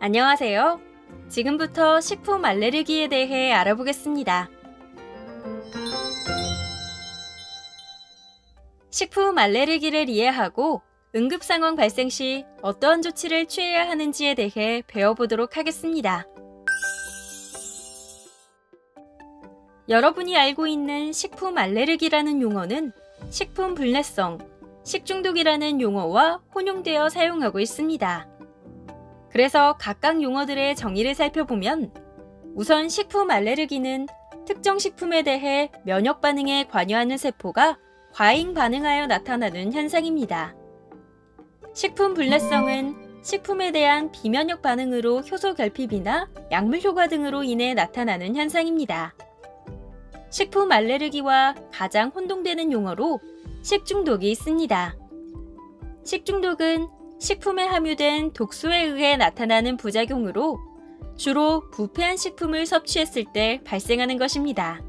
안녕하세요. 지금부터 식품 알레르기에 대해 알아보겠습니다. 식품 알레르기를 이해하고 응급 상황 발생 시 어떠한 조치를 취해야 하는지에 대해 배워보도록 하겠습니다. 여러분이 알고 있는 식품 알레르기라는 용어는 식품 불내성, 식중독이라는 용어와 혼용되어 사용하고 있습니다. 그래서 각각 용어들의 정의를 살펴보면 우선 식품 알레르기는 특정 식품에 대해 면역 반응에 관여하는 세포가 과잉 반응하여 나타나는 현상입니다. 식품 불내성은 식품에 대한 비면역 반응으로 효소 결핍이나 약물 효과 등으로 인해 나타나는 현상입니다. 식품 알레르기와 가장 혼동되는 용어로 식중독이 있습니다. 식중독은 식품에 함유된 독소에 의해 나타나는 부작용으로 주로 부패한 식품을 섭취했을 때 발생하는 것입니다.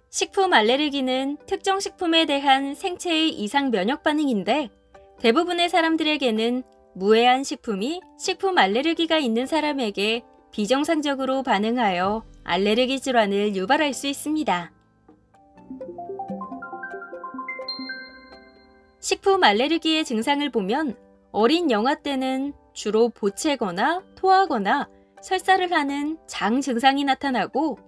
식품 알레르기는 특정 식품에 대한 생체의 이상 면역 반응인데 대부분의 사람들에게는 무해한 식품이 식품 알레르기가 있는 사람에게 비정상적으로 반응하여 알레르기 질환을 유발할 수 있습니다. 식품 알레르기의 증상을 보면 어린 영아 때는 주로 보채거나 토하거나 설사를 하는 장 증상이 나타나고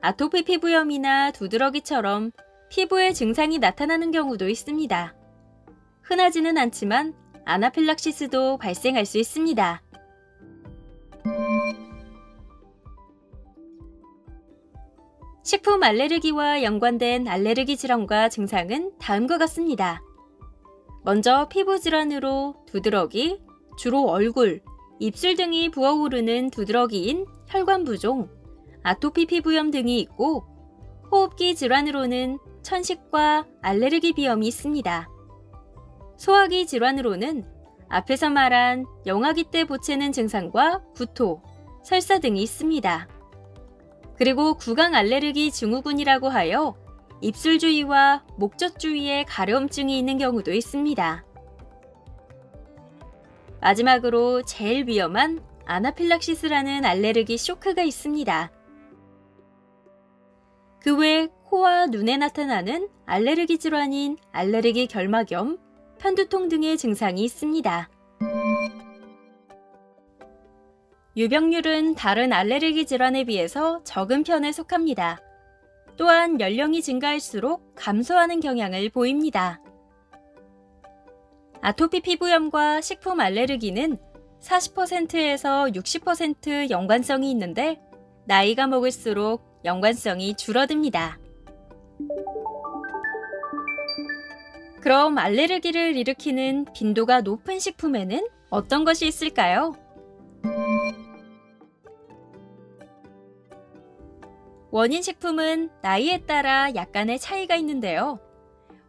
아토피 피부염이나 두드러기처럼 피부에 증상이 나타나는 경우도 있습니다. 흔하지는 않지만 아나필락시스도 발생할 수 있습니다. 식품 알레르기와 연관된 알레르기 질환과 증상은 다음과 같습니다. 먼저 피부 질환으로 두드러기, 주로 얼굴, 입술 등이 부어오르는 두드러기인 혈관부종, 아토피 피부염 등이 있고 호흡기 질환으로는 천식과 알레르기 비염이 있습니다. 소화기 질환으로는 앞에서 말한 영아기 때 보채는 증상과 구토, 설사 등이 있습니다. 그리고 구강 알레르기 증후군이라고 하여 입술 주위와 목젖 주위에 가려움증이 있는 경우도 있습니다. 마지막으로 제일 위험한 아나필락시스라는 알레르기 쇼크가 있습니다. 그 외 코와 눈에 나타나는 알레르기 질환인 알레르기 결막염, 편두통 등의 증상이 있습니다. 유병률은 다른 알레르기 질환에 비해서 적은 편에 속합니다. 또한 연령이 증가할수록 감소하는 경향을 보입니다. 아토피 피부염과 식품 알레르기는 40%에서 60% 연관성이 있는데 나이가 먹을수록 연관성이 줄어듭니다. 그럼 알레르기를 일으키는 빈도가 높은 식품에는 어떤 것이 있을까요? 원인 식품은 나이에 따라 약간의 차이가 있는데요.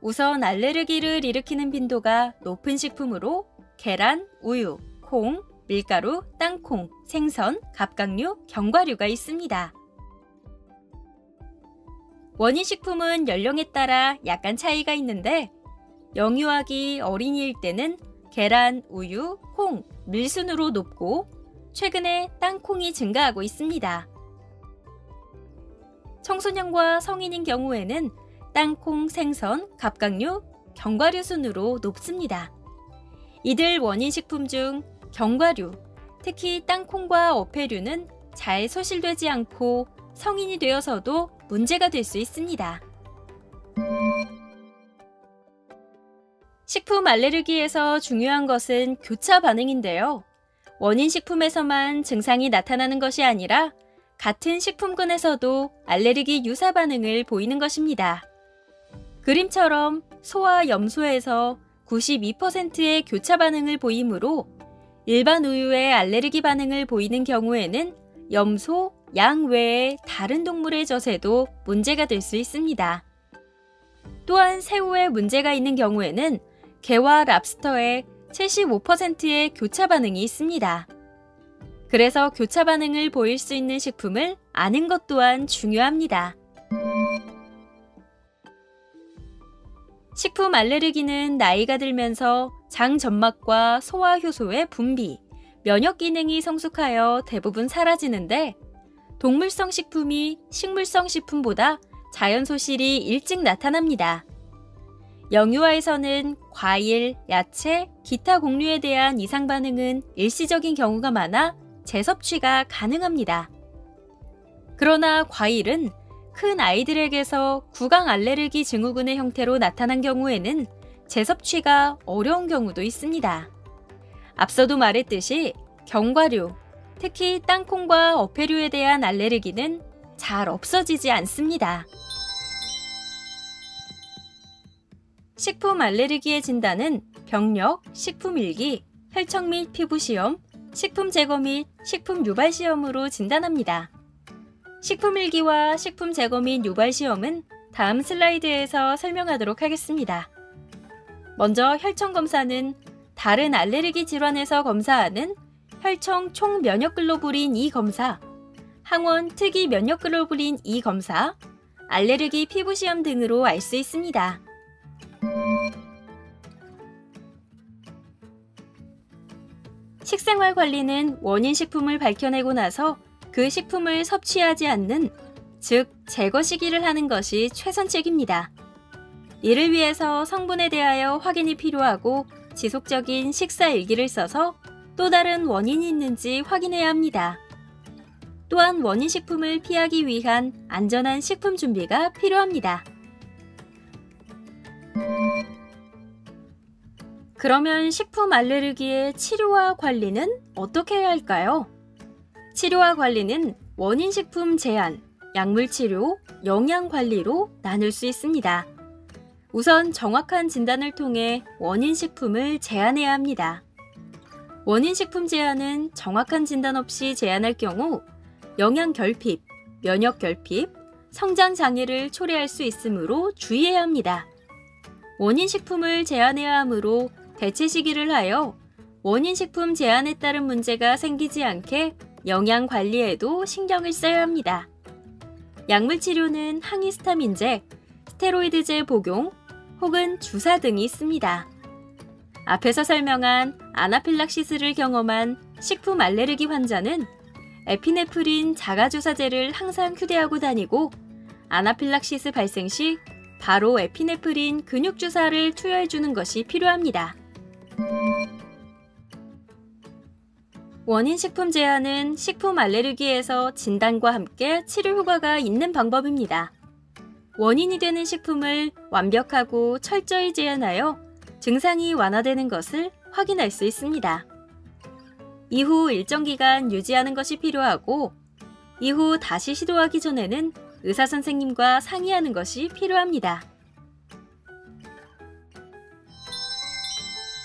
우선 알레르기를 일으키는 빈도가 높은 식품으로 계란, 우유, 콩, 밀가루, 땅콩, 생선, 갑각류, 견과류가 있습니다. 원인 식품은 연령에 따라 약간 차이가 있는데 영유아기 어린이일 때는 계란, 우유, 콩, 밀 순으로 높고 최근에 땅콩이 증가하고 있습니다. 청소년과 성인인 경우에는 땅콩, 생선, 갑각류, 견과류 순으로 높습니다. 이들 원인 식품 중 견과류, 특히 땅콩과 어패류는 잘 소실되지 않고 성인이 되어서도 문제가 될 수 있습니다. 식품 알레르기에서 중요한 것은 교차 반응인데요. 원인 식품에서만 증상이 나타나는 것이 아니라 같은 식품군에서도 알레르기 유사 반응을 보이는 것입니다. 그림처럼 소와 염소에서 92%의 교차 반응을 보이므로 일반 우유에 알레르기 반응을 보이는 경우에는 염소, 양 외에 다른 동물의 젖에도 문제가 될 수 있습니다. 또한 새우에 문제가 있는 경우에는 게와 랍스터에 75%의 교차 반응이 있습니다. 그래서 교차 반응을 보일 수 있는 식품을 아는 것 또한 중요합니다. 식품 알레르기는 나이가 들면서 장 점막과 소화 효소의 분비, 면역 기능이 성숙하여 대부분 사라지는데 동물성 식품이 식물성 식품보다 자연 소실이 일찍 나타납니다. 영유아에서는 과일, 야채, 기타 곡류에 대한 이상 반응은 일시적인 경우가 많아 재섭취가 가능합니다. 그러나 과일은 큰 아이들에게서 구강 알레르기 증후군의 형태로 나타난 경우에는 재섭취가 어려운 경우도 있습니다. 앞서도 말했듯이 견과류, 특히 땅콩과 어패류에 대한 알레르기는 잘 없어지지 않습니다. 식품 알레르기의 진단은 병력, 식품일기, 혈청 및 피부시험, 식품 제거 및 식품 유발 시험으로 진단합니다. 식품일기와 식품 제거 및 유발 시험은 다음 슬라이드에서 설명하도록 하겠습니다. 먼저 혈청 검사는 다른 알레르기 질환에서 검사하는 혈청 총면역글로불린 E 검사, 항원 특이 면역글로불린 E 검사, 알레르기 피부시험 등으로 알 수 있습니다. 식생활 관리는 원인 식품을 밝혀내고 나서 그 식품을 섭취하지 않는, 즉 제거 시기를 하는 것이 최선책입니다. 이를 위해서 성분에 대하여 확인이 필요하고 지속적인 식사 일기를 써서 또 다른 원인이 있는지 확인해야 합니다. 또한 원인 식품을 피하기 위한 안전한 식품 준비가 필요합니다. 그러면 식품 알레르기의 치료와 관리는 어떻게 해야 할까요? 치료와 관리는 원인 식품 제한, 약물 치료, 영양 관리로 나눌 수 있습니다. 우선 정확한 진단을 통해 원인 식품을 제한해야 합니다. 원인 식품 제한은 정확한 진단 없이 제한할 경우 영양 결핍, 면역 결핍, 성장 장애를 초래할 수 있으므로 주의해야 합니다. 원인 식품을 제한해야 하므로 대체 시기를 하여 원인 식품 제한에 따른 문제가 생기지 않게 영양 관리에도 신경을 써야 합니다. 약물 치료는 항히스타민제, 스테로이드제 복용 혹은 주사 등이 있습니다. 앞에서 설명한 아나필락시스를 경험한 식품 알레르기 환자는 에피네프린 자가주사제를 항상 휴대하고 다니고 아나필락시스 발생 시 바로 에피네프린 근육주사를 투여해주는 것이 필요합니다. 원인 식품 제한은 식품 알레르기에서 진단과 함께 치료 효과가 있는 방법입니다. 원인이 되는 식품을 완벽하고 철저히 제한하여 증상이 완화되는 것을 확인할 수 있습니다. 이후 일정 기간 유지하는 것이 필요하고 이후 다시 시도하기 전에는 의사 선생님과 상의하는 것이 필요합니다.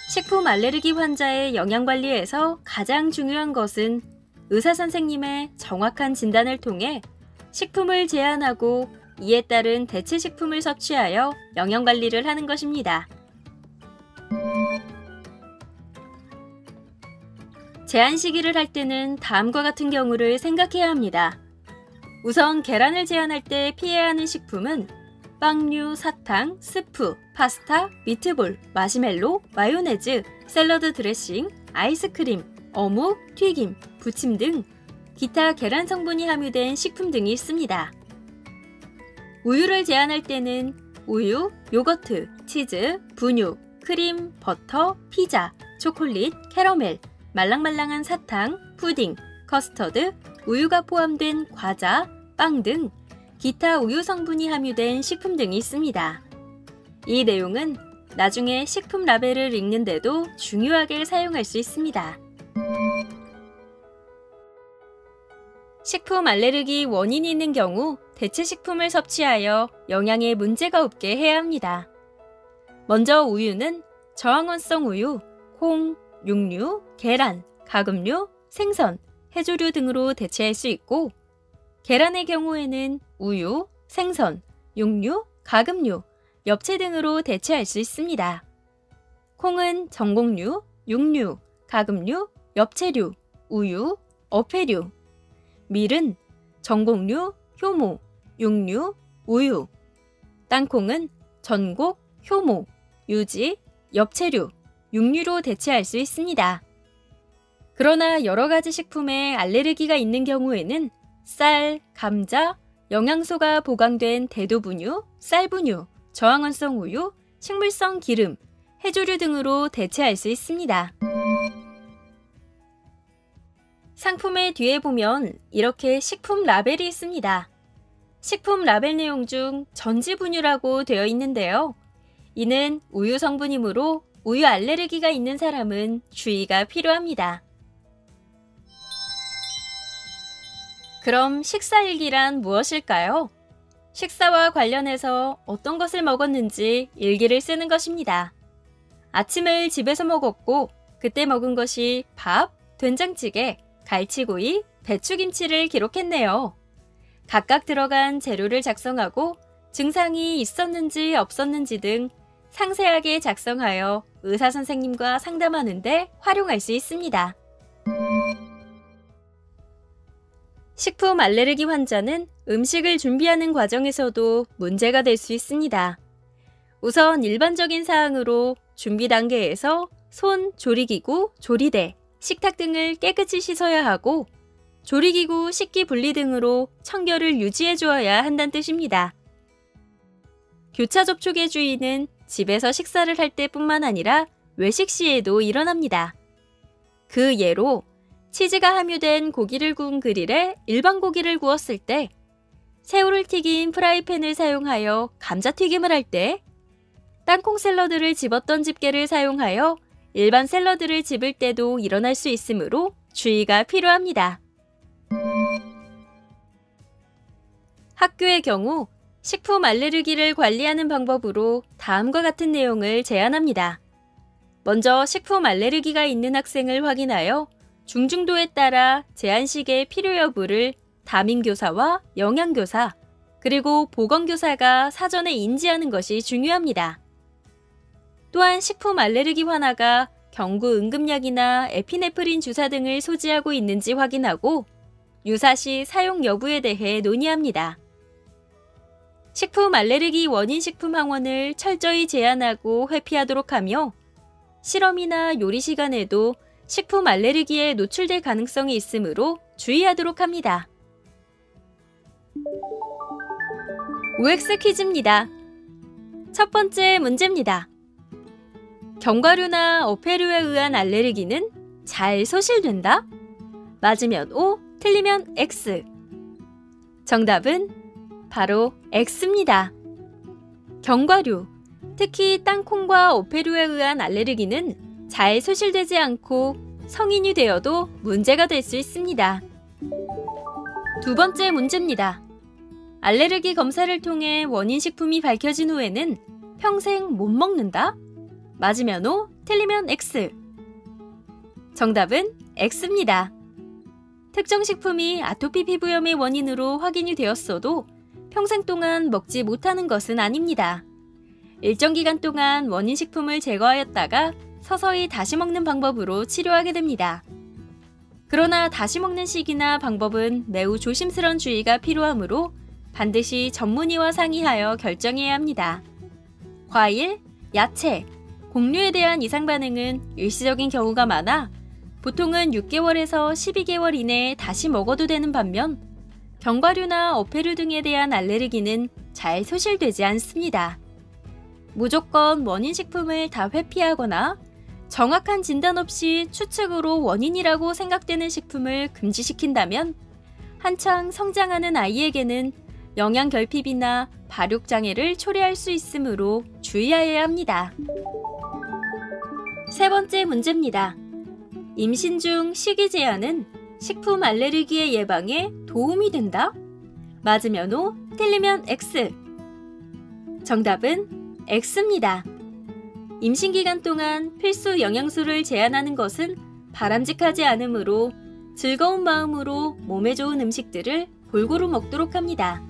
식품 알레르기 환자의 영양관리에서 가장 중요한 것은 의사 선생님의 정확한 진단을 통해 식품을 제한하고 이에 따른 대체 식품을 섭취하여 영양관리를 하는 것입니다. 제한 시기를 할 때는 다음과 같은 경우를 생각해야 합니다. 우선 계란을 제한할 때 피해야 하는 식품은 빵류, 사탕, 스프, 파스타, 미트볼, 마시멜로, 마요네즈, 샐러드 드레싱, 아이스크림, 어묵, 튀김, 부침 등 기타 계란 성분이 함유된 식품 등이 있습니다. 우유를 제한할 때는 우유, 요거트, 치즈, 분유, 크림, 버터, 피자, 초콜릿, 캐러멜, 말랑말랑한 사탕, 푸딩, 커스터드, 우유가 포함된 과자, 빵 등 기타 우유 성분이 함유된 식품 등이 있습니다. 이 내용은 나중에 식품 라벨을 읽는데도 중요하게 사용할 수 있습니다. 식품 알레르기 원인이 있는 경우 대체 식품을 섭취하여 영양에 문제가 없게 해야 합니다. 먼저 우유는 저항원성 우유, 콩, 육류, 계란, 가금류, 생선, 해조류 등으로 대체할 수 있고 계란의 경우에는 우유, 생선, 육류, 가금류, 엽채 등으로 대체할 수 있습니다. 콩은 전곡류, 육류, 가금류, 엽채류, 우유, 어패류, 밀은 전곡류, 효모, 육류, 우유, 땅콩은 전곡, 효모, 유지, 엽채류, 육류로 대체할 수 있습니다. 그러나 여러 가지 식품에 알레르기가 있는 경우에는 쌀, 감자, 영양소가 보강된 대두분유, 쌀분유, 저항원성 우유, 식물성 기름, 해조류 등으로 대체할 수 있습니다. 상품의 뒤에 보면 이렇게 식품 라벨이 있습니다. 식품 라벨 내용 중 전지분유라고 되어 있는데요. 이는 우유 성분이므로 우유 알레르기가 있는 사람은 주의가 필요합니다. 그럼 식사일기란 무엇일까요? 식사와 관련해서 어떤 것을 먹었는지 일기를 쓰는 것입니다. 아침을 집에서 먹었고 그때 먹은 것이 밥, 된장찌개, 갈치구이, 배추김치를 기록했네요. 각각 들어간 재료를 작성하고 증상이 있었는지 없었는지 등 상세하게 작성하여 의사선생님과 상담하는 데 활용할 수 있습니다. 식품 알레르기 환자는 음식을 준비하는 과정에서도 문제가 될 수 있습니다. 우선 일반적인 사항으로 준비 단계에서 손, 조리기구, 조리대, 식탁 등을 깨끗이 씻어야 하고 조리기구, 식기 분리 등으로 청결을 유지해 주어야 한다는 뜻입니다. 교차 접촉의 주의는 집에서 식사를 할 때뿐만 아니라 외식 시에도 일어납니다. 그 예로 치즈가 함유된 고기를 구운 그릴에 일반 고기를 구웠을 때, 새우를 튀긴 프라이팬을 사용하여 감자튀김을 할 때, 땅콩 샐러드를 집었던 집게를 사용하여 일반 샐러드를 집을 때도 일어날 수 있으므로 주의가 필요합니다. 학교의 경우 식품 알레르기를 관리하는 방법으로 다음과 같은 내용을 제안합니다. 먼저 식품 알레르기가 있는 학생을 확인하여 중증도에 따라 제한식의 필요 여부를 담임교사와 영양교사, 그리고 보건교사가 사전에 인지하는 것이 중요합니다. 또한 식품 알레르기 환자가 경구 응급약이나 에피네프린 주사 등을 소지하고 있는지 확인하고 유사시 사용 여부에 대해 논의합니다. 식품 알레르기 원인 식품 항원을 철저히 제한하고 회피하도록 하며 실험이나 요리 시간에도 식품 알레르기에 노출될 가능성이 있으므로 주의하도록 합니다. OX 퀴즈입니다. 첫 번째 문제입니다. 견과류나 어패류에 의한 알레르기는 잘 소실된다? 맞으면 O, 틀리면 X. 정답은 바로 X입니다. 견과류, 특히 땅콩과 어패류에 의한 알레르기는 잘 소실되지 않고 성인이 되어도 문제가 될 수 있습니다. 두 번째 문제입니다. 알레르기 검사를 통해 원인 식품이 밝혀진 후에는 평생 못 먹는다? 맞으면 O, 틀리면 X. 정답은 X입니다. 특정 식품이 아토피 피부염의 원인으로 확인이 되었어도 평생 동안 먹지 못하는 것은 아닙니다. 일정 기간 동안 원인 식품을 제거하였다가 서서히 다시 먹는 방법으로 치료하게 됩니다. 그러나 다시 먹는 시기나 방법은 매우 조심스러운 주의가 필요하므로 반드시 전문의와 상의하여 결정해야 합니다. 과일, 야채, 곡류에 대한 이상 반응은 일시적인 경우가 많아 보통은 6개월에서 12개월 이내에 다시 먹어도 되는 반면 견과류나 어패류 등에 대한 알레르기는 잘 소실되지 않습니다. 무조건 원인 식품을 다 회피하거나 정확한 진단 없이 추측으로 원인이라고 생각되는 식품을 금지시킨다면 한창 성장하는 아이에게는 영양 결핍이나 발육장애를 초래할 수 있으므로 주의해야 합니다. 세 번째 문제입니다. 임신 중 식이 제한은 식품 알레르기의 예방에 도움이 된다? 맞으면 O, 틀리면 X. 정답은 X입니다. 임신 기간 동안 필수 영양소를 제한하는 것은 바람직하지 않으므로 즐거운 마음으로 몸에 좋은 음식들을 골고루 먹도록 합니다.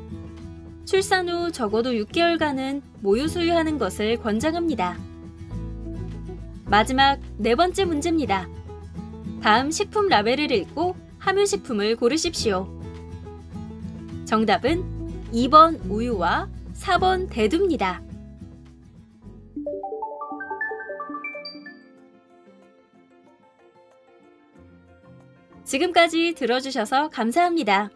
출산 후 적어도 6개월간은 모유 수유하는 것을 권장합니다. 마지막 네 번째 문제입니다. 다음 식품 라벨을 읽고 함유식품을 고르십시오. 정답은 2번 우유와 4번 대두입니다. 지금까지 들어주셔서 감사합니다.